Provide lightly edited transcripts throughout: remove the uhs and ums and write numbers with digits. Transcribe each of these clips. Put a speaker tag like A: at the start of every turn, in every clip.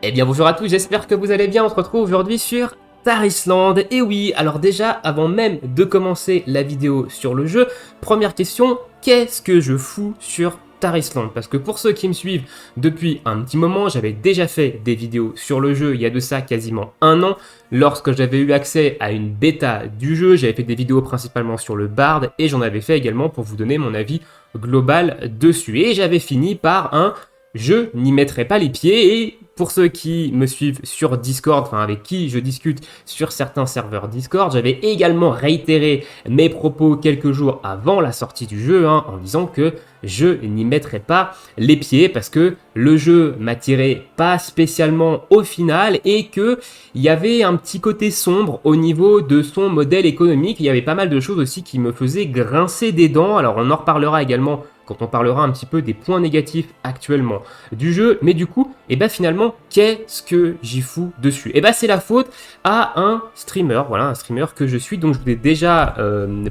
A: Eh bien bonjour à tous, j'espère que vous allez bien, on se retrouve aujourd'hui sur Tarisland. Et oui, alors déjà, avant même de commencer la vidéo sur le jeu, première question, qu'est-ce que je fous sur Tarisland? Parce que pour ceux qui me suivent depuis un petit moment, j'avais déjà fait des vidéos sur le jeu il y a de ça quasiment un an. Lorsque j'avais eu accès à une bêta du jeu, j'avais fait des vidéos principalement sur le Bard et j'en avais fait également pour vous donner mon avis global dessus. Et j'avais fini par un je n'y mettrai pas les pieds. Et pour ceux qui me suivent sur Discord, enfin avec qui je discute sur certains serveurs Discord, j'avais également réitéré mes propos quelques jours avant la sortie du jeu en disant que je n'y mettrai pas les pieds parce que le jeu m'attirait pas spécialement au final et que il y avait un petit côté sombre au niveau de son modèle économique. Il y avait pas mal de choses aussi qui me faisaient grincer des dents. Alors on en reparlera également quand on parlera un petit peu des points négatifs actuellement du jeu, mais du coup, finalement, qu'est-ce que j'y fous dessus? C'est la faute à un streamer, voilà, un streamer que je suis, donc je vous ai déjà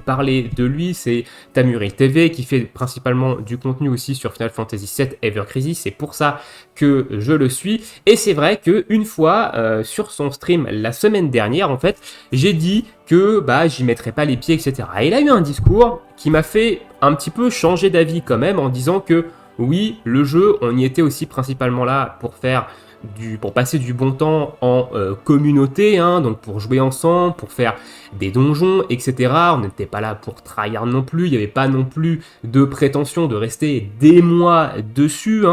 A: parlé de lui, c'est Tamuril TV, qui fait principalement du contenu aussi sur Final Fantasy VII Ever Crisis, c'est pour ça que je le suis, et c'est vrai qu'une fois, sur son stream la semaine dernière, en fait, j'ai dit que j'y mettrais pas les pieds, etc. Et il a eu un discours qui m'a fait un petit peu changer d'avis quand même en disant que oui, le jeu, on y était aussi principalement là pour passer du bon temps en communauté, donc pour jouer ensemble, pour faire des donjons, etc. On n'était pas là pour tryhard non plus, il n'y avait pas non plus de prétention de rester des mois dessus,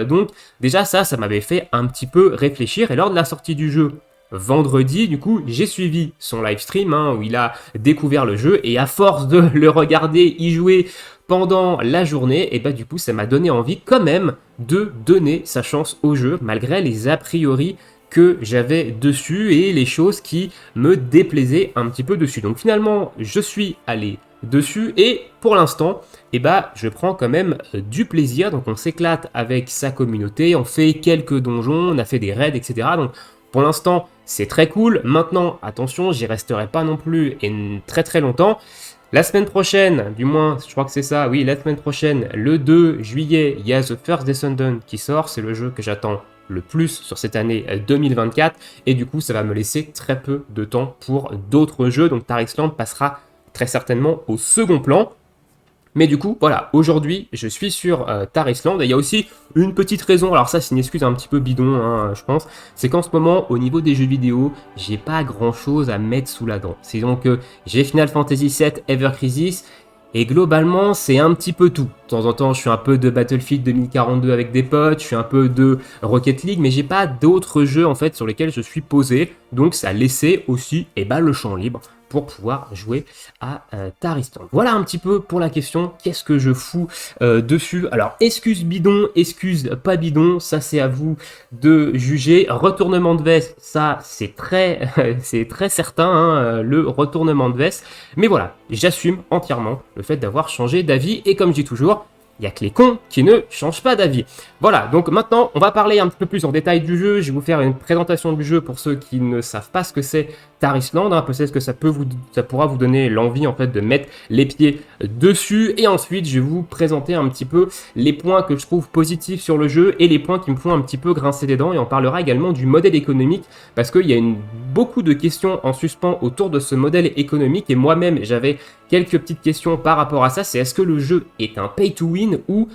A: donc déjà ça m'avait fait un petit peu réfléchir, et lors de la sortie du jeu, vendredi, du coup, j'ai suivi son live stream où il a découvert le jeu, et à force de le regarder y jouer pendant la journée, et du coup ça m'a donné envie quand même de donner sa chance au jeu malgré les a priori que j'avais dessus et les choses qui me déplaisaient un petit peu dessus. Donc finalement je suis allé dessus et pour l'instant je prends quand même du plaisir. Donc on s'éclate avec sa communauté, on fait quelques donjons, on a fait des raids, etc. Donc pour l'instant c'est très cool. Maintenant attention, j'y resterai pas non plus et très très longtemps. La semaine prochaine, du moins, je crois que c'est ça, oui, la semaine prochaine, le 2 juillet, il y a The First Descendant qui sort, c'est le jeu que j'attends le plus sur cette année 2024, et du coup, ça va me laisser très peu de temps pour d'autres jeux, donc Tarisland passera très certainement au second plan. Mais du coup, voilà, aujourd'hui, je suis sur Tarisland, et il y a aussi une petite raison, alors ça c'est une excuse un petit peu bidon, je pense, c'est qu'en ce moment, au niveau des jeux vidéo, j'ai pas grand chose à mettre sous la dent. C'est donc que j'ai Final Fantasy VII Ever Crisis, et globalement, c'est un petit peu tout. De temps en temps, je suis un peu de Battlefield 2042 avec des potes, je suis un peu de Rocket League, mais j'ai pas d'autres jeux en fait sur lesquels je suis posé, donc ça laissait aussi le champ libre pour pouvoir jouer à Tarisland. Voilà un petit peu pour la question, qu'est-ce que je fous dessus? Alors, excuse bidon, excuse pas bidon, ça c'est à vous de juger. Retournement de veste, ça c'est très, c'est très certain, le retournement de veste. Mais voilà, j'assume entièrement le fait d'avoir changé d'avis, et comme je dis toujours, il n'y a que les cons qui ne changent pas d'avis. Voilà, donc maintenant, on va parler un petit peu plus en détail du jeu. Je vais vous faire une présentation du jeu pour ceux qui ne savent pas ce que c'est Tarisland. Peut-être que ça pourra vous donner l'envie en fait de mettre les pieds dessus. Et ensuite, je vais vous présenter un petit peu les points que je trouve positifs sur le jeu et les points qui me font un petit peu grincer des dents. Et on parlera également du modèle économique parce qu'il y a beaucoup de questions en suspens autour de ce modèle économique. Et moi-même, j'avais quelques petites questions par rapport à ça. C'est est-ce que le jeu est un pay to win ou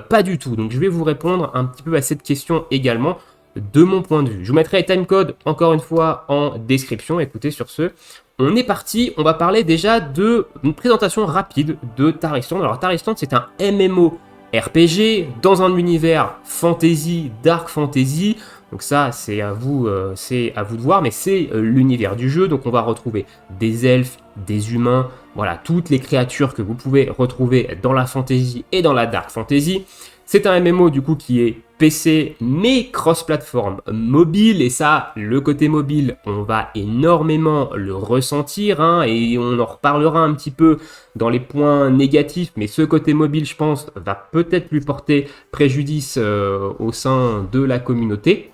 A: pas du tout? Donc je vais vous répondre un petit peu à cette question également de mon point de vue. Je vous mettrai les timecode encore une fois en description. Écoutez, sur ce, on est parti. On va parler déjà d'une présentation rapide de Tarisland. Alors Tarisland, c'est un MMO RPG dans un univers fantasy, dark fantasy. Donc ça, c'est à vous de voir, mais c'est l'univers du jeu. Donc on va retrouver des elfes, des humains, voilà, toutes les créatures que vous pouvez retrouver dans la fantasy et dans la dark fantasy. C'est un MMO du coup qui est PC mais cross-platform mobile, et ça, le côté mobile, on va énormément le ressentir, et on en reparlera un petit peu dans les points négatifs, mais ce côté mobile, je pense, va peut-être lui porter préjudice au sein de la communauté.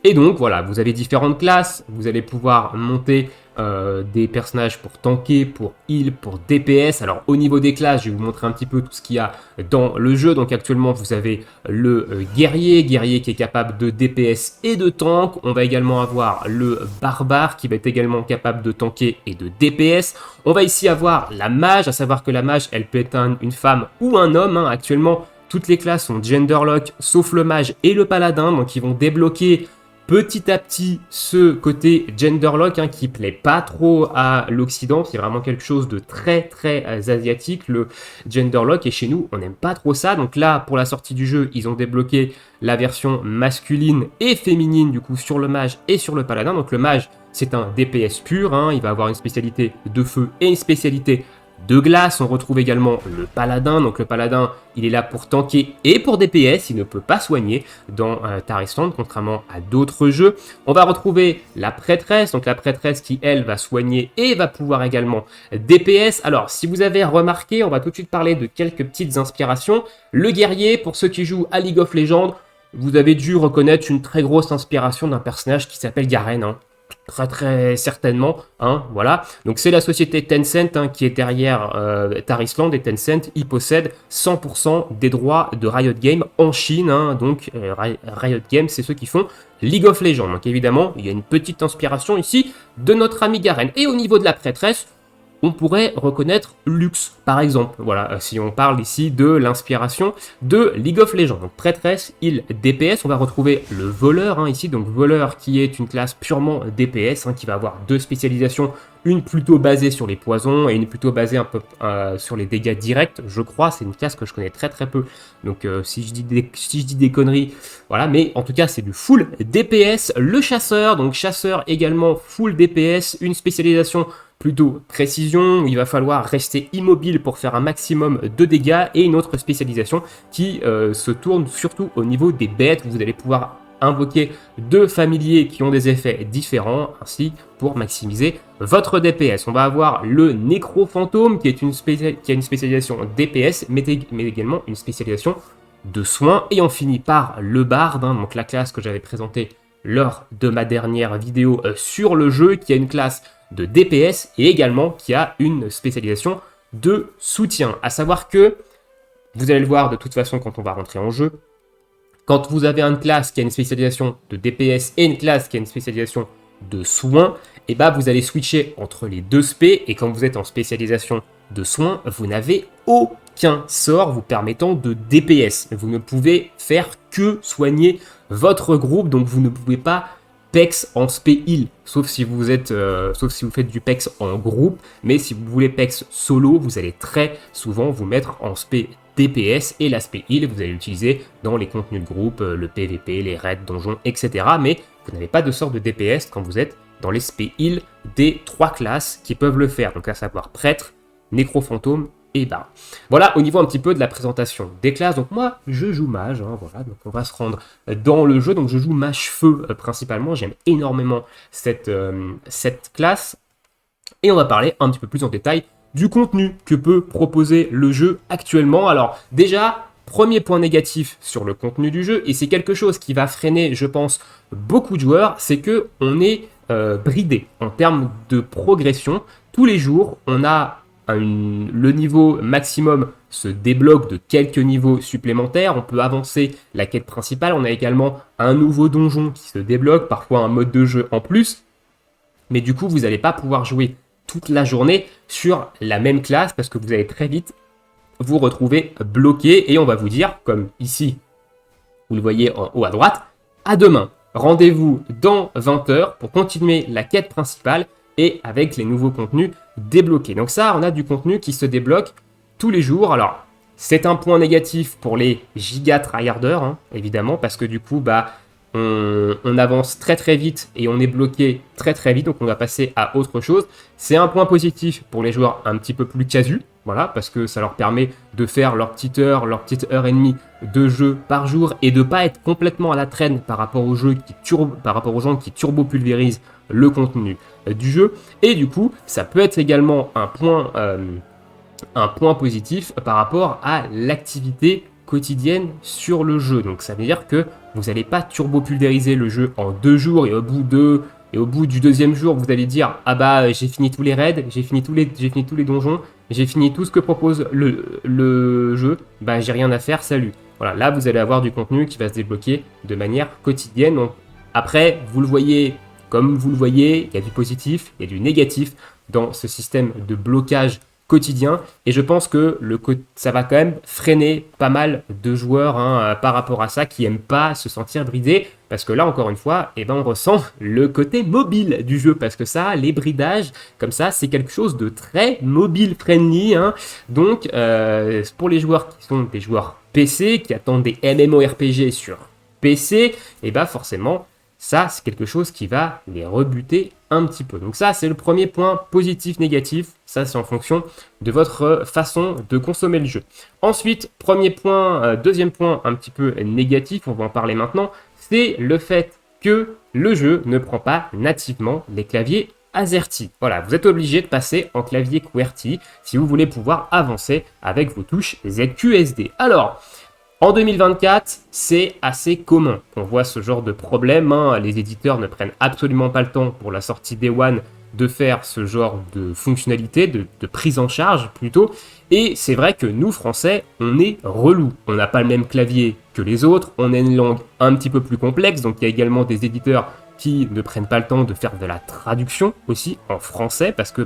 A: Et donc voilà, vous avez différentes classes, vous allez pouvoir monter des personnages pour tanker, pour heal, pour DPS. Alors au niveau des classes, je vais vous montrer un petit peu tout ce qu'il y a dans le jeu. Donc actuellement vous avez le guerrier qui est capable de DPS et de tank. On va également avoir le barbare qui va être également capable de tanker et de DPS. On va ici avoir la mage, à savoir que la mage elle peut être une femme ou un homme. Actuellement toutes les classes sont genderlock sauf le mage et le paladin, donc ils vont débloquer petit à petit ce côté genderlock qui plaît pas trop à l'Occident. C'est vraiment quelque chose de très asiatique, le genderlock, et chez nous on n'aime pas trop ça. Donc là pour la sortie du jeu ils ont débloqué la version masculine et féminine du coup sur le mage et sur le paladin. Donc le mage c'est un DPS pur, il va avoir une spécialité de feu et une spécialité de glace. On retrouve également le paladin, donc le paladin il est là pour tanker et pour DPS, il ne peut pas soigner dans Tarisland contrairement à d'autres jeux. On va retrouver la prêtresse, donc la prêtresse qui elle va soigner et va pouvoir également DPS. Alors si vous avez remarqué, on va tout de suite parler de quelques petites inspirations. Le guerrier, pour ceux qui jouent à League of Legends, vous avez dû reconnaître une très grosse inspiration d'un personnage qui s'appelle Garen, très certainement, voilà. Donc c'est la société Tencent qui est derrière Tarisland, et Tencent il possède 100% des droits de Riot Games en Chine, donc Riot Games c'est ceux qui font League of Legends. Donc évidemment il y a une petite inspiration ici de notre ami Garen. Et au niveau de la prêtresse, on pourrait reconnaître Lux, par exemple. Voilà, si on parle ici de l'inspiration de League of Legends. Donc prêtresse, heal, DPS. On va retrouver le voleur ici. Donc voleur qui est une classe purement DPS, qui va avoir deux spécialisations. Une plutôt basée sur les poisons et une plutôt basée un peu sur les dégâts directs, je crois. C'est une classe que je connais très peu. Donc si je dis des conneries, voilà. Mais en tout cas, c'est du full DPS. Le chasseur, donc chasseur également full DPS. Une spécialisation plutôt précision, où il va falloir rester immobile pour faire un maximum de dégâts, et une autre spécialisation qui se tourne surtout au niveau des bêtes. Vous allez pouvoir invoquer deux familiers qui ont des effets différents, ainsi pour maximiser votre DPS. On va avoir le nécro-fantôme qui a une spécialisation DPS, mais également une spécialisation de soins, et on finit par le barde, donc la classe que j'avais présentée lors de ma dernière vidéo sur le jeu, qui a une classe de DPS et également qui a une spécialisation de soutien. À savoir que, vous allez le voir de toute façon quand on va rentrer en jeu, quand vous avez une classe qui a une spécialisation de DPS et une classe qui a une spécialisation de soins, et vous allez switcher entre les deux spés, et quand vous êtes en spécialisation de soins, vous n'avez aucun sort vous permettant de DPS. Vous ne pouvez faire que soigner votre groupe, donc vous ne pouvez pas PEX en spé heal, sauf si vous faites du PEX en groupe, mais si vous voulez PEX solo, vous allez très souvent vous mettre en spé DPS, et l'aspect heal vous allez l'utiliser dans les contenus de groupe, le PVP, les raids, donjons, etc. Mais vous n'avez pas de sort de DPS quand vous êtes dans les spé heal des trois classes qui peuvent le faire, donc à savoir prêtre, nécro-fantôme et barde. Voilà au niveau un petit peu de la présentation des classes. Donc moi je joue mage, voilà, donc on va se rendre dans le jeu. Donc je joue mage feu principalement, j'aime énormément cette classe, et on va parler un petit peu plus en détail du contenu que peut proposer le jeu actuellement. Alors déjà, premier point négatif sur le contenu du jeu, et c'est quelque chose qui va freiner, je pense, beaucoup de joueurs, c'est que on est bridé en termes de progression. Tous les jours, on a le niveau maximum se débloque de quelques niveaux supplémentaires. On peut avancer la quête principale. On a également un nouveau donjon qui se débloque, parfois un mode de jeu en plus. Mais du coup, vous n'allez pas pouvoir jouer toute la journée sur la même classe, parce que vous allez très vite vous retrouver bloqué, et on va vous dire, comme ici, vous le voyez en haut à droite, à demain. Rendez-vous dans 20 heures pour continuer la quête principale et avec les nouveaux contenus débloqués. Donc ça, on a du contenu qui se débloque tous les jours. Alors, c'est un point négatif pour les giga tryharders, évidemment, parce que du coup, on avance très vite et on est bloqué très vite, donc on va passer à autre chose. C'est un point positif pour les joueurs un petit peu plus casus, voilà, parce que ça leur permet de faire leur petite heure et demie de jeu par jour, et de pas être complètement à la traîne par rapport aux gens qui turbo-pulvérisent le contenu du jeu. Et du coup, ça peut être également un point positif par rapport à l'activité quotidienne sur le jeu. Donc ça veut dire que vous n'allez pas turbo-pulvériser le jeu en 2 jours, et au bout et au bout du deuxième jour, vous allez dire ah bah j'ai fini tous les raids, j'ai fini tous les donjons, j'ai fini tout ce que propose le jeu, bah j'ai rien à faire, salut. Voilà, là vous allez avoir du contenu qui va se débloquer de manière quotidienne. Donc, après, vous le voyez comme vous le voyez, il y a du positif, il y a du négatif dans ce système de blocage quotidien, et je pense que ça va quand même freiner pas mal de joueurs par rapport à ça, qui aiment pas se sentir bridés, parce que là encore une fois, on ressent le côté mobile du jeu, parce que ça, les bridages comme ça, c'est quelque chose de très mobile friendly, donc pour les joueurs qui sont des joueurs PC, qui attendent des MMORPG sur PC, forcément ça, c'est quelque chose qui va les rebuter un petit peu. Donc ça, c'est le premier point positif, négatif. Ça, c'est en fonction de votre façon de consommer le jeu. Ensuite, deuxième point un petit peu négatif, on va en parler maintenant, c'est le fait que le jeu ne prend pas nativement les claviers AZERTY. Voilà, vous êtes obligé de passer en clavier QWERTY si vous voulez pouvoir avancer avec vos touches ZQSD. Alors, en 2024, c'est assez commun qu'on voit ce genre de problème. Les éditeurs ne prennent absolument pas le temps pour la sortie Day One de faire ce genre de fonctionnalité, de prise en charge plutôt. Et c'est vrai que nous, Français, on est relous. On n'a pas le même clavier que les autres, on a une langue un petit peu plus complexe, donc il y a également des éditeurs qui ne prennent pas le temps de faire de la traduction aussi en français, parce que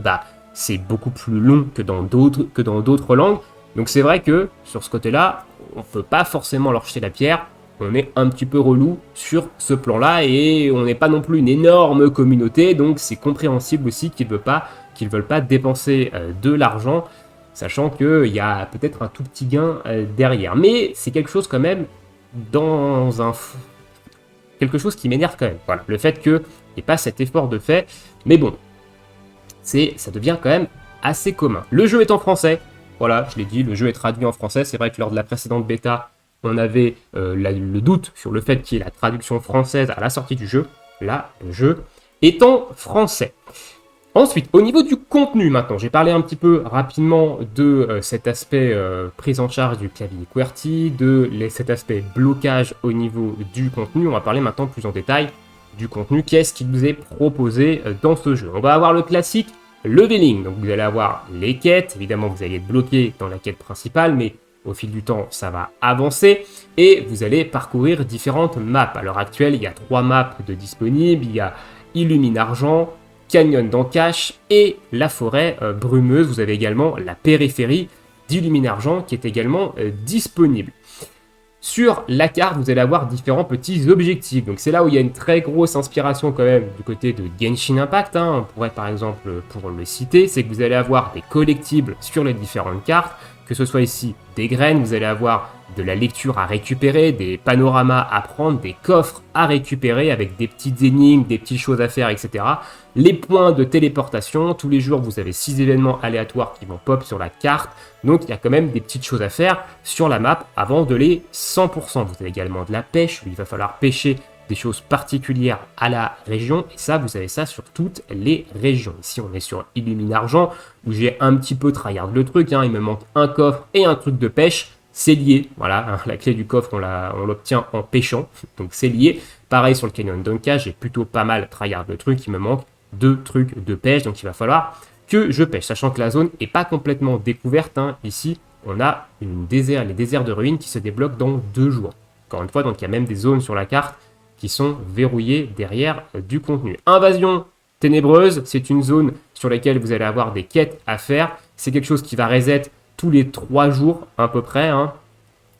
A: c'est beaucoup plus long que dans d'autres langues. Donc c'est vrai que sur ce côté-là, on ne peut pas forcément leur jeter la pierre, on est un petit peu relou sur ce plan-là et on n'est pas non plus une énorme communauté, donc c'est compréhensible aussi qu'ils ne veulent pas dépenser de l'argent, sachant qu'il y a peut-être un tout petit gain derrière. Mais c'est quelque chose quand même quelque chose qui m'énerve quand même. Voilà, le fait qu'il n'y ait pas cet effort de fait, mais bon, ça devient quand même assez commun. Le jeu est en français. Voilà, je l'ai dit, le jeu est traduit en français. C'est vrai que lors de la précédente bêta, on avait le doute sur le fait qu'il y ait la traduction française à la sortie du jeu. Là, le jeu est en français. Ensuite, au niveau du contenu maintenant, j'ai parlé un petit peu rapidement de cet aspect prise en charge du clavier QWERTY, cet aspect blocage au niveau du contenu. On va parler maintenant plus en détail du contenu. Qu'est-ce qui nous est proposé dans ce jeu? On va avoir le classique leveling, donc vous allez avoir les quêtes, évidemment vous allez être bloqué dans la quête principale, mais au fil du temps ça va avancer, et vous allez parcourir différentes maps. À l'heure actuelle, il y a 3 maps de disponibles, il y a Illumine Argent, Canyon d'Ancash et la forêt brumeuse. Vous avez également la périphérie d'Illumine Argent qui est également disponible. Sur la carte, vous allez avoir différents petits objectifs. Donc c'est là où il y a une très grosse inspiration quand même du côté de Genshin Impact. On pourrait par exemple, pour le citer, c'est que vous allez avoir des collectibles sur les différentes cartes, que ce soit ici des graines, vous allez avoir de la lecture à récupérer, des panoramas à prendre, des coffres à récupérer avec des petites énigmes, des petites choses à faire, etc. Les points de téléportation, tous les jours vous avez 6 événements aléatoires qui vont pop sur la carte, donc il y a quand même des petites choses à faire sur la map avant de les 100%. Vous avez également de la pêche, où il va falloir pêcher des choses particulières à la région, et ça, vous avez ça sur toutes les régions. Ici, on est sur Illumine Argent, où j'ai un petit peu tryhard le truc, il me manque un coffre et un truc de pêche, c'est lié, voilà, la clé du coffre, on l'obtient en pêchant, donc c'est lié. Pareil sur le Canyon d'Ancash, j'ai plutôt pas mal tryhard le truc, il me manque 2 trucs de pêche, donc il va falloir que je pêche, sachant que la zone n'est pas complètement découverte. Ici, on a les déserts de ruines qui se débloquent dans 2 jours. Encore une fois, donc il y a même des zones sur la carte qui sont verrouillées derrière du contenu. Invasion ténébreuse, c'est une zone sur laquelle vous allez avoir des quêtes à faire. C'est quelque chose qui va reset tous les 3 jours à peu près,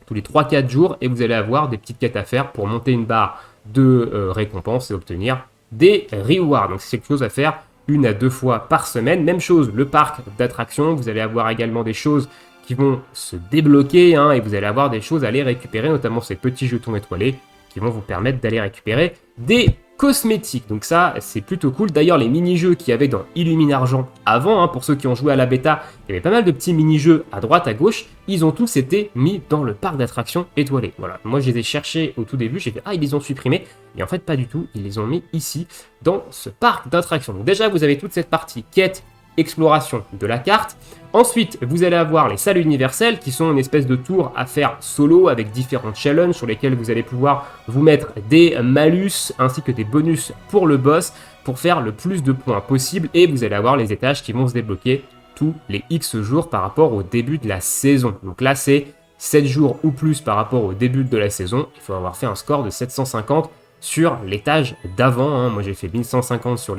A: tous les 3-4 jours, et vous allez avoir des petites quêtes à faire pour monter une barre de récompenses et obtenir des rewards. Donc c'est quelque chose à faire 1 à 2 fois par semaine. Même chose, le parc d'attractions, vous allez avoir également des choses qui vont se débloquer, et vous allez avoir des choses à aller récupérer, notamment ces petits jetons étoilés qui vont vous permettre d'aller récupérer des cosmétiques. Donc ça, c'est plutôt cool. D'ailleurs, les mini-jeux qu'il y avait dans Illumine Argent avant, pour ceux qui ont joué à la bêta, il y avait pas mal de petits mini-jeux à droite, à gauche. Ils ont tous été mis dans le parc d'attractions étoilé. Voilà, moi je les ai cherchés au tout début, j'ai fait « Ah, ils les ont supprimés ». Et en fait, pas du tout, ils les ont mis ici, dans ce parc d'attractions. Donc déjà, vous avez toute cette partie quête exploration de la carte. Ensuite, vous allez avoir les salles universelles qui sont une espèce de tour à faire solo avec différents challenges sur lesquels vous allez pouvoir vous mettre des malus ainsi que des bonus pour le boss pour faire le plus de points possible et vous allez avoir les étages qui vont se débloquer tous les X jours par rapport au début de la saison. Donc là, c'est 7 jours ou plus par rapport au début de la saison. Il faut avoir fait un score de 750 sur l'étage d'avant. Hein. Moi, j'ai fait 1150 sur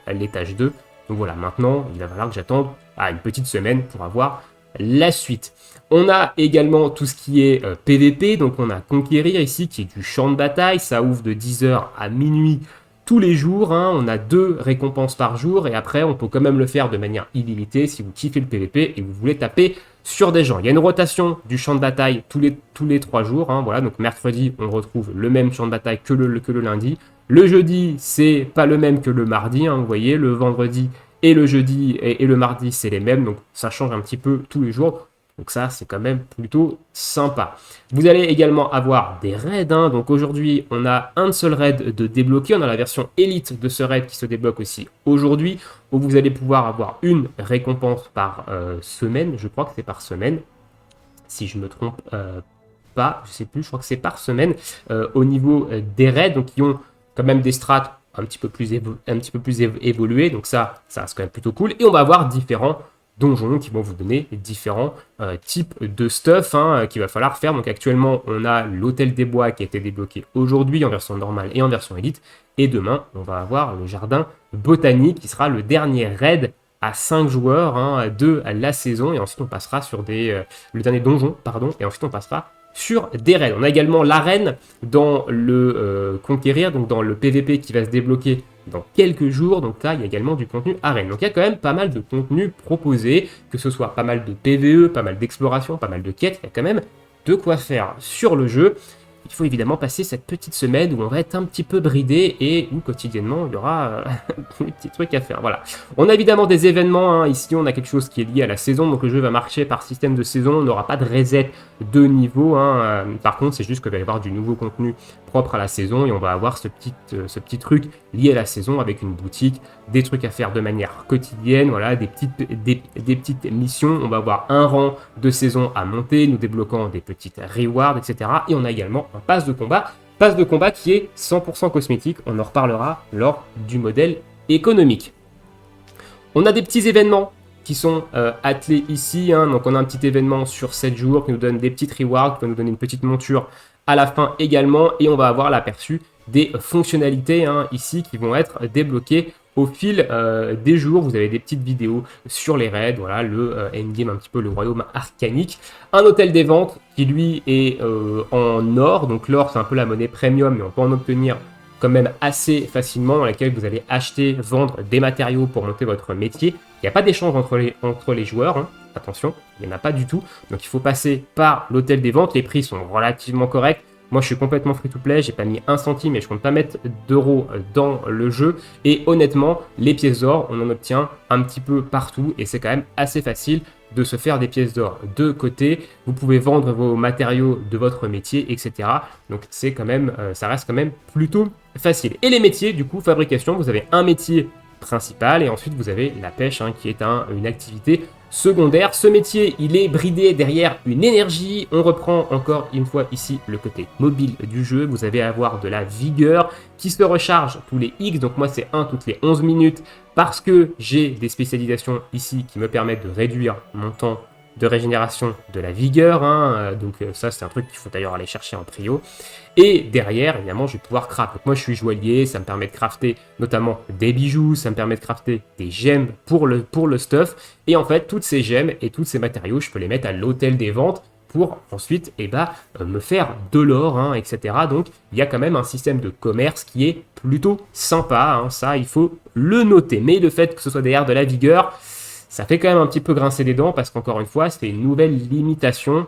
A: l'étage 2. Donc voilà, maintenant, il va falloir que j'attende une petite semaine pour avoir la suite. On a également tout ce qui est PVP, donc on a Conquérir ici qui est du champ de bataille, ça ouvre de 10h à minuit tous les jours, hein. On a 2 récompenses par jour et après on peut quand même le faire de manière illimitée si vous kiffez le PVP et vous voulez taper sur des gens. Il y a une rotation du champ de bataille tous les 3 jours, hein. Voilà, donc mercredi on retrouve le même champ de bataille que le lundi. Le jeudi c'est pas le même que le mardi, hein, vous voyez, le vendredi et le jeudi et le mardi, c'est les mêmes. Donc, ça change un petit peu tous les jours. Donc, ça, c'est quand même plutôt sympa. Vous allez également avoir des raids. Hein. Donc, aujourd'hui, on a un seul raid de débloquer. On a la version élite de ce raid qui se débloque aussi aujourd'hui. Où vous allez pouvoir avoir une récompense par semaine. Je crois que c'est par semaine. Si je me trompe pas, je sais plus. Je crois que c'est par semaine au niveau des raids. Donc, qui ont quand même des strats un petit peu plus évolué, donc ça reste quand même plutôt cool. Et on va avoir différents donjons qui vont vous donner différents types de stuff qu'il va falloir faire. Donc actuellement, on a l'hôtel des bois qui a été débloqué aujourd'hui en version normale et en version élite. Et demain, on va avoir le jardin botanique qui sera le dernier raid à 5 joueurs de la saison. Et ensuite, on passera sur le dernier donjon, pardon, et ensuite on passera sur des raids. On a également l'arène dans le Conquérir, donc dans le PVP qui va se débloquer dans quelques jours. Donc là, il y a également du contenu arène. Donc il y a quand même pas mal de contenu proposé, que ce soit pas mal de PVE, pas mal d'exploration, pas mal de quêtes. Il y a quand même de quoi faire sur le jeu. Il faut évidemment passer cette petite semaine où on va être un petit peu bridé et où quotidiennement il y aura des petits trucs à faire. Voilà. On a évidemment des événements. Ici, on a quelque chose qui est lié à la saison. Donc le jeu va marcher par système de saison. On n'aura pas de reset de niveau. Par contre, c'est juste qu'il va y avoir du nouveau contenu propre à la saison et on va avoir ce petit truc lié à la saison avec une boutique, des trucs à faire de manière quotidienne. Voilà, des petites missions. On va avoir un rang de saison à monter, nous débloquant des petites rewards, etc. Et on a également un pass de combat qui est 100% cosmétique. On en reparlera lors du modèle économique. On a des petits événements qui sont attelés ici. Donc on a un petit événement sur 7 jours qui nous donne des petites rewards, qui va nous donner une petite monture à la fin également. Et on va avoir l'aperçu des fonctionnalités ici qui vont être débloquées au fil des jours. Vous avez des petites vidéos sur les raids, voilà, le endgame, un petit peu le royaume arcanique. Un hôtel des ventes qui lui est en or, donc l'or c'est un peu la monnaie premium, mais on peut en obtenir quand même assez facilement, dans laquelle vous allez acheter, vendre des matériaux pour monter votre métier. Il n'y a pas d'échange entre les joueurs, attention, il n'y en a pas du tout. Donc il faut passer par l'hôtel des ventes, les prix sont relativement corrects. Moi, je suis complètement free-to-play, j'ai pas mis un centime et je compte pas mettre d'euros dans le jeu. Et honnêtement, les pièces d'or, on en obtient un petit peu partout et c'est quand même assez facile de se faire des pièces d'or de côté. Vous pouvez vendre vos matériaux de votre métier, etc. Donc c'est quand même, ça reste quand même plutôt facile. Et les métiers, du coup, fabrication, vous avez un métier principal et ensuite vous avez la pêche qui est une activité secondaire. Ce métier, il est bridé derrière une énergie. On reprend encore une fois ici le côté mobile du jeu. Vous allez avoir de la vigueur qui se recharge tous les X. Donc moi, c'est 1 toutes les 11 minutes parce que j'ai des spécialisations ici qui me permettent de réduire mon temps de régénération de la vigueur. Donc ça, c'est un truc qu'il faut d'ailleurs aller chercher en prio. Et derrière, évidemment, je vais pouvoir craft. Donc moi, je suis joaillier, ça me permet de crafter notamment des bijoux, ça me permet de crafter des gemmes pour le stuff. Et en fait, toutes ces gemmes et tous ces matériaux, je peux les mettre à l'hôtel des ventes pour ensuite me faire de l'or, etc. Donc, il y a quand même un système de commerce qui est plutôt sympa. Ça, il faut le noter. Mais le fait que ce soit derrière de la vigueur, ça fait quand même un petit peu grincer des dents parce qu'encore une fois, c'est une nouvelle limitation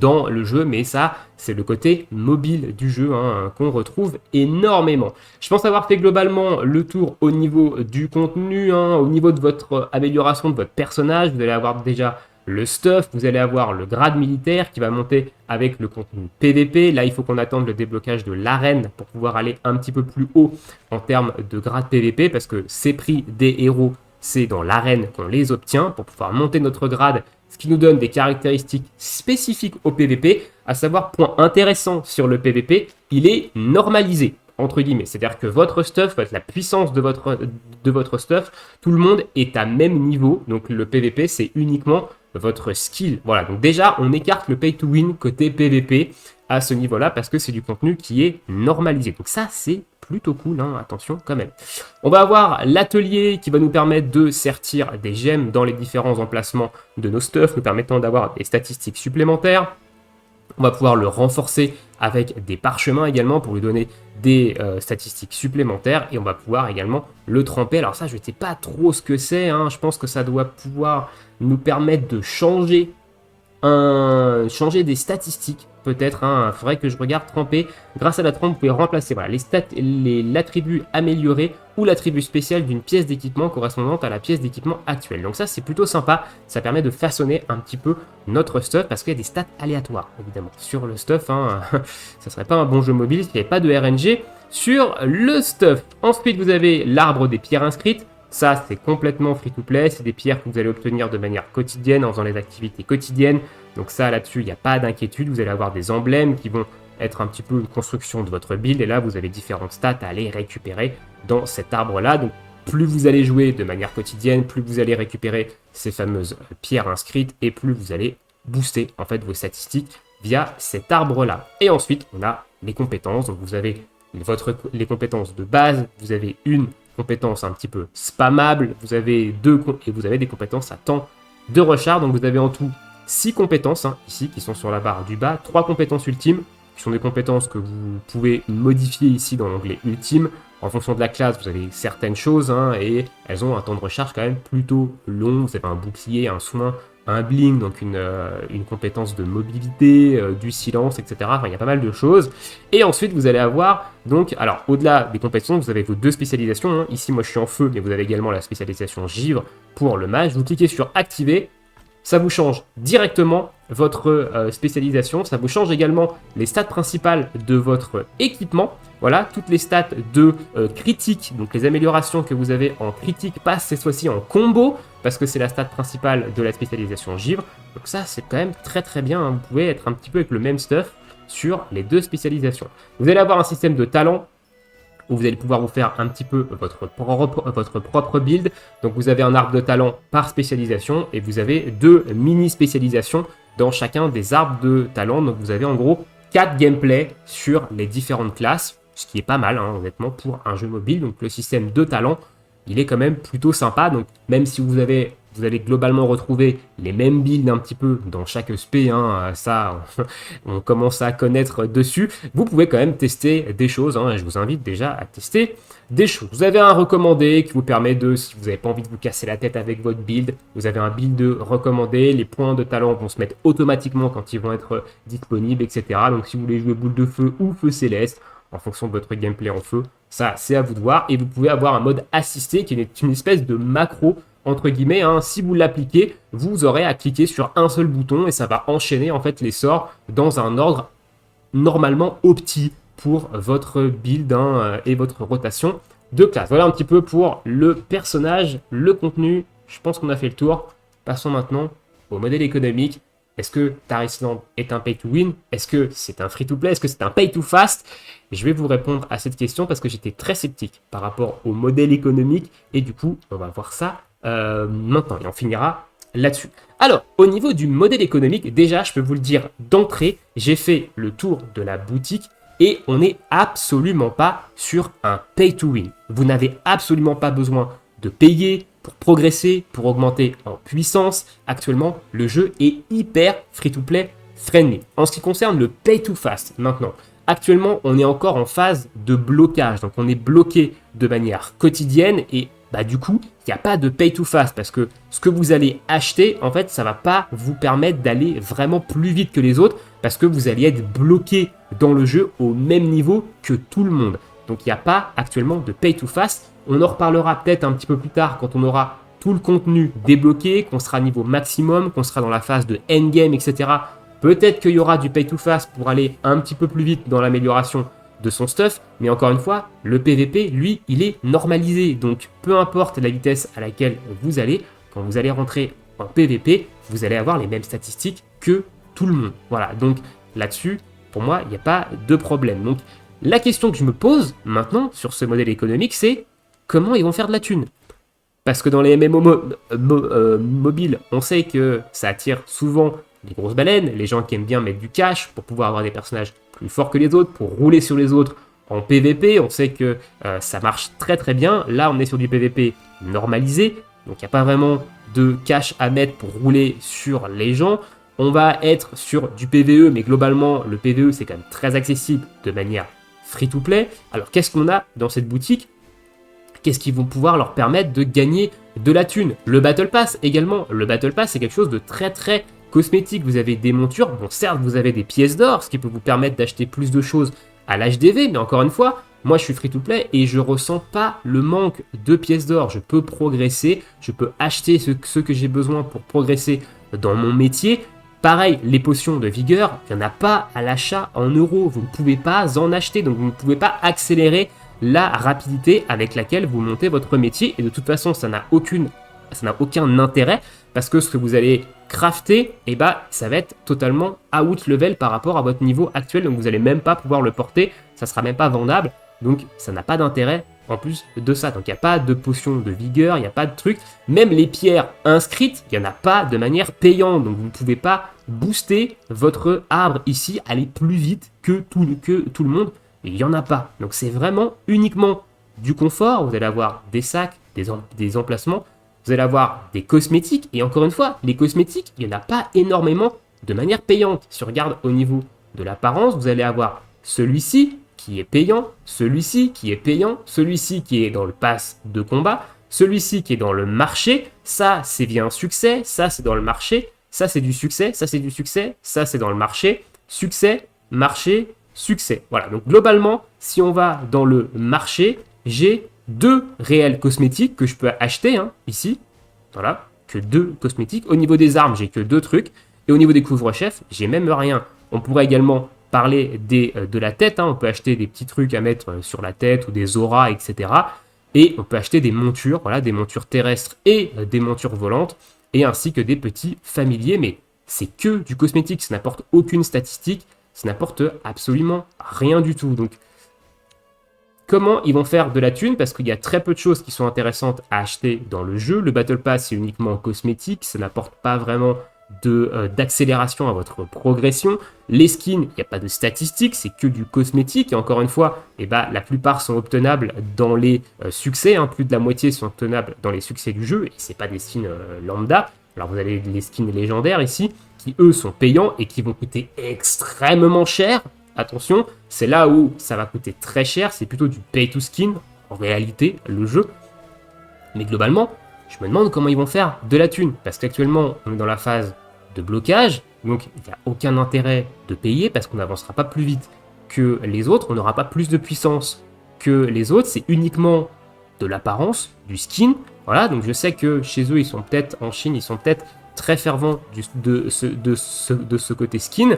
A: dans le jeu, mais ça, c'est le côté mobile du jeu qu'on retrouve énormément. Je pense avoir fait globalement le tour au niveau du contenu, au niveau de votre amélioration de votre personnage. Vous allez avoir déjà le stuff, vous allez avoir le grade militaire qui va monter avec le contenu PVP. Là, il faut qu'on attende le déblocage de l'arène pour pouvoir aller un petit peu plus haut en termes de grade PVP parce que ces prix des héros c'est dans l'arène qu'on les obtient pour pouvoir monter notre grade, ce qui nous donne des caractéristiques spécifiques au PVP, à savoir, point intéressant sur le PVP, il est normalisé, entre guillemets. C'est-à-dire que votre stuff, la puissance de votre stuff, tout le monde est à même niveau. Donc le PVP, c'est uniquement votre skill. Voilà, donc déjà, on écarte le pay to win côté PVP à ce niveau-là parce que c'est du contenu qui est normalisé. Donc ça, c'est plutôt cool, hein, attention quand même. On va avoir l'atelier qui va nous permettre de sertir des gemmes dans les différents emplacements de nos stuffs, nous permettant d'avoir des statistiques supplémentaires. On va pouvoir le renforcer avec des parchemins également pour lui donner des statistiques supplémentaires. Et on va pouvoir également le tremper. Alors ça, je ne sais pas trop ce que c'est, hein. Je pense que ça doit pouvoir nous permettre de changer des statistiques. Peut-être, hein, il faudrait que je regarde tremper. Grâce à la trempe, vous pouvez remplacer voilà, l'attribut amélioré ou l'attribut spécial d'une pièce d'équipement correspondante à la pièce d'équipement actuelle. Donc ça, c'est plutôt sympa. Ça permet de façonner un petit peu notre stuff parce qu'il y a des stats aléatoires, évidemment. Sur le stuff, hein, ça serait pas un bon jeu mobile s'il n'y avait pas de RNG sur le stuff. Ensuite, vous avez l'arbre des pierres inscrites. Ça, c'est complètement free-to-play. C'est des pierres que vous allez obtenir de manière quotidienne en faisant les activités quotidiennes. Donc ça, là-dessus, il n'y a pas d'inquiétude. Vous allez avoir des emblèmes qui vont être un petit peu une construction de votre build. Et là, vous avez différentes stats à aller récupérer dans cet arbre-là. Donc, plus vous allez jouer de manière quotidienne, plus vous allez récupérer ces fameuses pierres inscrites et plus vous allez booster en fait vos statistiques via cet arbre-là. Et ensuite, on a les compétences. Donc, vous avez les compétences de base. Vous avez une compétence un petit peu spammable. Vous avez des compétences à temps de recharge. Donc, vous avez en tout 6 compétences, hein, ici, qui sont sur la barre du bas. 3 compétences ultimes, qui sont des compétences que vous pouvez modifier ici dans l'onglet ultime. En fonction de la classe, vous avez certaines choses, hein, et elles ont un temps de recharge quand même plutôt long. Vous avez un bouclier, un soin, un bling, donc une compétence de mobilité, du silence, etc. Enfin, il y a pas mal de choses. Et ensuite, vous allez avoir, donc, alors, au-delà des compétences, vous avez vos 2 spécialisations. Hein. Ici, moi, je suis en feu, mais vous avez également la spécialisation givre pour le mage. Vous cliquez sur activer. Ça vous change directement votre spécialisation. Ça vous change également les stats principales de votre équipement. Voilà, toutes les stats de critique, donc les améliorations que vous avez en critique passent cette fois-ci en combo, parce que c'est la stat principale de la spécialisation givre. Donc ça, c'est quand même très très bien, hein. Vous pouvez être un petit peu avec le même stuff sur les 2 spécialisations. Vous allez avoir un système de talents, où vous allez pouvoir vous faire un petit peu votre propre build. Donc vous avez un arbre de talent par spécialisation et vous avez 2 mini spécialisations dans chacun des arbres de talent. Donc vous avez en gros 4 gameplays sur les différentes classes, ce qui est pas mal, hein, honnêtement, pour un jeu mobile. Donc le système de talent, il est quand même plutôt sympa. Donc même si vous allez globalement retrouver les mêmes builds un petit peu dans chaque spé, hein, ça on commence à connaître dessus, vous pouvez quand même tester des choses, hein, et je vous invite déjà à tester des choses. Vous avez un recommandé qui vous permet de, si vous n'avez pas envie de vous casser la tête avec votre build, vous avez un build recommandé, les points de talent vont se mettre automatiquement quand ils vont être disponibles, etc. Donc si vous voulez jouer boule de feu ou feu céleste, en fonction de votre gameplay en feu, ça c'est à vous de voir. Et vous pouvez avoir un mode assisté qui est une espèce de macro entre guillemets, hein. Si vous l'appliquez, vous aurez à cliquer sur un seul bouton et ça va enchaîner en fait les sorts dans un ordre normalement opti pour votre build, hein, et votre rotation de classe. Voilà un petit peu pour le personnage, le contenu. Je pense qu'on a fait le tour. Passons maintenant au modèle économique. Est-ce que Tarisland est un pay to win? Est-ce que c'est un free to play? Est-ce que c'est un pay to fast? Et je vais vous répondre à cette question parce que j'étais très sceptique par rapport au modèle économique et du coup, on va voir ça maintenant et on finira là-dessus. Alors, au niveau du modèle économique, déjà, je peux vous le dire d'entrée, j'ai fait le tour de la boutique et on n'est absolument pas sur un pay to win. Vous n'avez absolument pas besoin de payer pour progresser, pour augmenter en puissance. Actuellement, le jeu est hyper free-to-play friendly. En ce qui concerne le pay to fast, maintenant, actuellement, on est encore en phase de blocage. Donc, on est bloqué de manière quotidienne et du coup, il n'y a pas de pay to fast parce que ce que vous allez acheter, en fait, ça ne va pas vous permettre d'aller vraiment plus vite que les autres parce que vous allez être bloqué dans le jeu au même niveau que tout le monde. Donc, il n'y a pas actuellement de pay to fast. On en reparlera peut-être un petit peu plus tard quand on aura tout le contenu débloqué, qu'on sera à niveau maximum, qu'on sera dans la phase de endgame, etc. Peut-être qu'il y aura du pay to fast pour aller un petit peu plus vite dans l'amélioration de son stuff, mais encore une fois, le PVP, lui, il est normalisé, donc peu importe la vitesse à laquelle vous allez, quand vous allez rentrer en PVP, vous allez avoir les mêmes statistiques que tout le monde. Voilà, donc là-dessus, pour moi, il n'y a pas de problème. Donc la question que je me pose maintenant sur ce modèle économique, c'est comment ils vont faire de la thune? Parce que dans les MMO mobiles, on sait que ça attire souvent les grosses baleines, les gens qui aiment bien mettre du cash pour pouvoir avoir des personnages plus forts que les autres, pour rouler sur les autres en PVP. On sait que ça marche très très bien. Là, on est sur du PVP normalisé, donc il n'y a pas vraiment de cash à mettre pour rouler sur les gens. On va être sur du PVE, mais globalement, le PVE, c'est quand même très accessible de manière free-to-play. Alors, qu'est-ce qu'on a dans cette boutique? Qu'est-ce qui vont pouvoir leur permettre de gagner de la thune? Le Battle Pass également. Le Battle Pass, c'est quelque chose de très très cosmétique. Vous avez des montures. Bon, certes, vous avez des pièces d'or, ce qui peut vous permettre d'acheter plus de choses à l'HDV, mais encore une fois, moi je suis free-to-play et je ressens pas le manque de pièces d'or. Je peux progresser, je peux acheter ce que j'ai besoin pour progresser dans mon métier. Pareil, les potions de vigueur, il n'y en a pas à l'achat en euros. Vous ne pouvez pas en acheter, donc vous ne pouvez pas accélérer la rapidité avec laquelle vous montez votre métier. Et de toute façon, ça n'a aucun intérêt parce que ce que vous allez crafter, ça va être totalement out level par rapport à votre niveau actuel. Donc vous n'allez même pas pouvoir le porter, ça ne sera même pas vendable. Donc ça n'a pas d'intérêt en plus de ça. Donc il n'y a pas de potion de vigueur, il n'y a pas de truc. Même les pierres inscrites, il n'y en a pas de manière payante. Donc vous ne pouvez pas booster votre arbre ici, aller plus vite que tout le monde. Il n'y en a pas. Donc c'est vraiment uniquement du confort. Vous allez avoir des sacs, des emplacements. Vous allez avoir des cosmétiques. Et encore une fois, les cosmétiques, il n'y en a pas énormément de manière payante. Si on regarde au niveau de l'apparence, vous allez avoir celui-ci qui est payant, celui-ci qui est payant, celui-ci qui est dans le pass de combat, celui-ci qui est dans le marché. Ça, c'est bien un succès. Ça, c'est dans le marché. Ça, c'est du succès. Ça, c'est du succès. Ça, c'est dans le marché. Succès, marché, succès. Voilà, donc globalement, si on va dans le marché, j'ai 2 réels cosmétiques que je peux acheter, ici. Voilà, que 2 cosmétiques. Au niveau des armes, j'ai que 2 trucs. Et au niveau des couvre-chefs, j'ai même rien. On pourrait également parler de la tête. On peut acheter des petits trucs à mettre sur la tête ou des auras, etc. Et on peut acheter des montures, voilà, des montures terrestres et des montures volantes. Et ainsi que des petits familiers. Mais c'est que du cosmétique, ça n'apporte aucune statistique. Ça n'apporte absolument rien du tout. Donc, comment ils vont faire de la thune? Parce qu'il y a très peu de choses qui sont intéressantes à acheter dans le jeu. Le Battle Pass, c'est uniquement cosmétique. Ça n'apporte pas vraiment d'accélération à votre progression. Les skins, il n'y a pas de statistiques. C'est que du cosmétique. Et encore une fois, la plupart sont obtenables dans les succès. Plus de la moitié sont obtenables dans les succès du jeu. Et ce n'est pas des skins lambda. Alors, vous avez les skins légendaires ici, qui eux sont payants et qui vont coûter extrêmement cher. Attention, c'est là où ça va coûter très cher, c'est plutôt du pay to skin, en réalité, le jeu. Mais globalement, je me demande comment ils vont faire de la thune, parce qu'actuellement, on est dans la phase de blocage, donc il n'y a aucun intérêt de payer, parce qu'on n'avancera pas plus vite que les autres, on n'aura pas plus de puissance que les autres, c'est uniquement de l'apparence, du skin. Voilà, donc je sais que chez eux, ils sont peut-être, en Chine, ils sont peut-être très fervents de ce côté skin.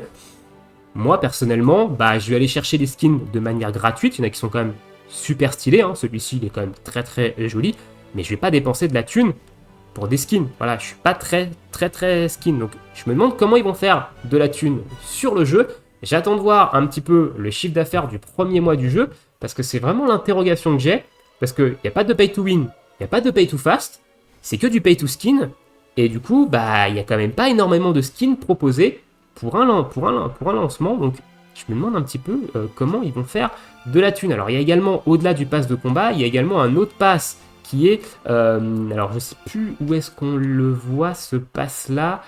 A: Moi, personnellement, je vais aller chercher des skins de manière gratuite. Il y en a qui sont quand même super stylés. Celui-ci, il est quand même très très joli. Mais je vais pas dépenser de la thune pour des skins. Voilà, je suis pas très skin. Donc, je me demande comment ils vont faire de la thune sur le jeu. J'attends de voir un petit peu le chiffre d'affaires du premier mois du jeu. Parce que c'est vraiment l'interrogation que j'ai. Parce qu'il n'y a pas de pay to win. Il n'y a pas de pay to fast. C'est que du pay to skin. Et du coup, il n'y a quand même pas énormément de skins proposés pour un lancement. Donc, je me demande un petit peu comment ils vont faire de la thune. Alors, il y a également, au-delà du pass de combat, il y a également un autre pass qui est... alors, je sais plus où est-ce qu'on le voit, ce pass-là.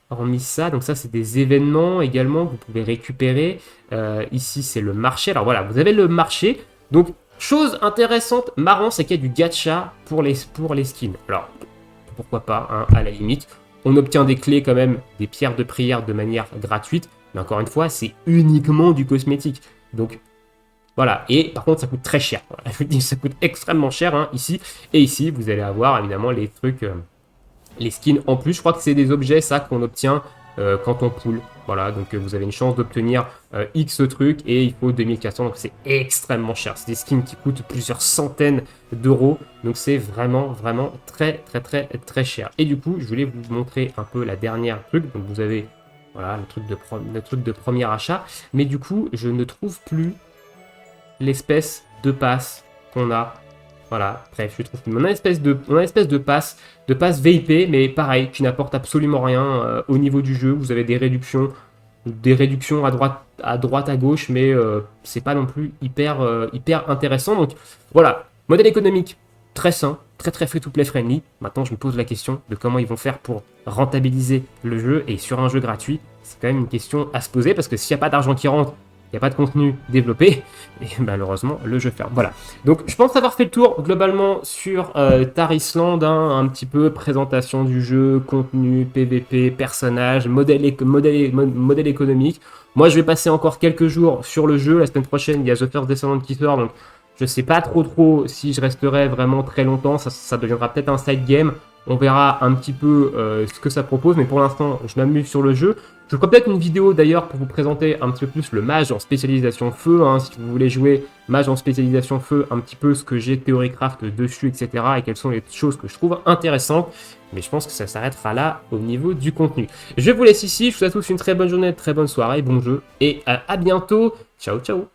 A: Hormis ça, donc ça, c'est des événements également que vous pouvez récupérer. Ici, c'est le marché. Alors, voilà, vous avez le marché. Donc, chose intéressante, marrant, c'est qu'il y a du gacha pour les skins. Alors, pourquoi pas, à la limite. On obtient des clés quand même, des pierres de prière de manière gratuite. Mais encore une fois, c'est uniquement du cosmétique. Donc, voilà. Et par contre, ça coûte très cher. Voilà, je vous dis, ça coûte extrêmement cher ici. Et ici, vous allez avoir évidemment les trucs, les skins en plus. Je crois que c'est des objets, ça, qu'on obtient quand on pool. Voilà, donc vous avez une chance d'obtenir X trucs et il faut 2400, donc c'est extrêmement cher. C'est des skins qui coûtent plusieurs centaines d'euros, donc c'est vraiment très cher. Et du coup, je voulais vous montrer un peu la dernière truc. Donc vous avez voilà le truc de premier achat, mais du coup, je ne trouve plus l'espèce de passe qu'on a. Voilà, bref, je trouve qu'on a une espèce de passe VIP, mais pareil, qui n'apporte absolument rien au niveau du jeu. Vous avez des réductions à droite, à gauche, mais c'est pas non plus hyper intéressant. Donc voilà, modèle économique très sain, très free-to-play friendly. Maintenant, je me pose la question de comment ils vont faire pour rentabiliser le jeu, et sur un jeu gratuit, c'est quand même une question à se poser, parce que s'il n'y a pas d'argent qui rentre, il n'y a pas de contenu développé, et malheureusement, le jeu ferme. Voilà. Donc, je pense avoir fait le tour globalement sur Tarisland, hein, un petit peu présentation du jeu, contenu, PVP, personnages, modèle économique. Moi, je vais passer encore quelques jours sur le jeu. La semaine prochaine, il y a The First Descendant qui sort, donc je sais pas trop si je resterai vraiment très longtemps. Ça deviendra peut-être un side game. On verra un petit peu ce que ça propose, mais pour l'instant, je m'amuse sur le jeu. Je ferai peut-être une vidéo d'ailleurs pour vous présenter un petit peu plus le mage en spécialisation feu, hein, si vous voulez jouer mage en spécialisation feu, un petit peu ce que j'ai Theorycraft dessus, etc. et quelles sont les choses que je trouve intéressantes. Mais je pense que ça s'arrêtera là au niveau du contenu. Je vous laisse ici, je vous souhaite à tous une très bonne journée, très bonne soirée, bon jeu, et à bientôt. Ciao, ciao.